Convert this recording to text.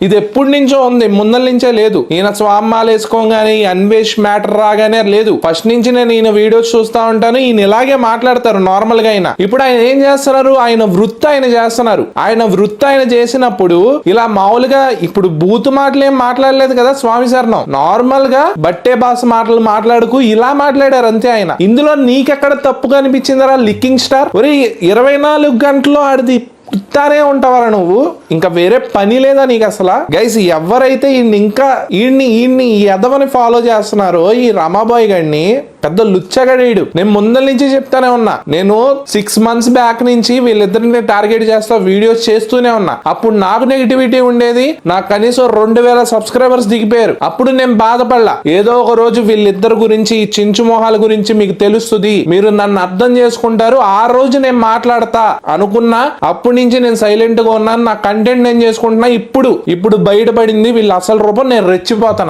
ఇది ఎప్పటి నుంచో ఉంది, ముందల నుంచే లేదు. ఈయన స్వామ్మాలు వేసుకోగానే అన్వేష్ మ్యాటర్ రాగానే లేదు. ఫస్ట్ నుంచి నేను ఈయన వీడియోస్ చూస్తా ఉంటాను. ఈయన ఇలాగే మాట్లాడతారు నార్మల్ గా. ఇప్పుడు ఆయన ఏం చేస్తున్నారు, ఆయన వృత్తి ఆయన చేస్తున్నారు. ఆయన వృత్తి ఆయన చేసినప్పుడు ఇలా మామూలుగా ఇప్పుడు బూతు మాటలు ఏం మాట్లాడలేదు కదా స్వామి శరణం. నార్మల్ గా బట్టే భాష మాటలు మాట్లాడుకు ఇలా మాట్లాడారు అంతే ఆయన. ఇందులో నీకెక్కడ తప్పుగా అనిపించిందరా లిక్కింగ్ స్టార్? 24 గంటలు ఆడిది ఇస్తానే ఉంటావరా నువ్వు, ఇంకా వేరే పని లేదా నీకు అసలు? గైస్ ఎవరైతే ఈయన్ని ఈ ఎదవని ఫాలో చేస్తున్నారో ఈ రమాబాయ్ గారిని, పెద్ద లుచ్చగడీడు. నేను ముందల నుంచి చెప్తానే ఉన్నా. నేను 6 months బ్యాక్ నుంచి వీళ్ళిద్దరిని టార్గెట్ చేస్తా వీడియోస్ చేస్తూనే ఉన్నా. అప్పుడు నాకు నెగిటివిటీ ఉండేది. నాకు కనీసం 2000 సబ్స్క్రైబర్స్ దిగిపోయారు. అప్పుడు నేను బాధపడలా. ఏదో ఒక రోజు వీళ్ళిద్దరు గురించి, ఈ చించు మొహాల గురించి మీకు తెలుస్తుంది, మీరు నన్ను అర్థం చేసుకుంటారు, ఆ రోజు నేను మాట్లాడతా అనుకున్నా. అప్పటి నుంచి నేను సైలెంట్ గా ఉన్నాను. నా కంటెంట్ నేను చేసుకుంటున్నా. ఇప్పుడు బయటపడింది వీళ్ళ అసలు రూపం. నేను రెచ్చిపోతాను.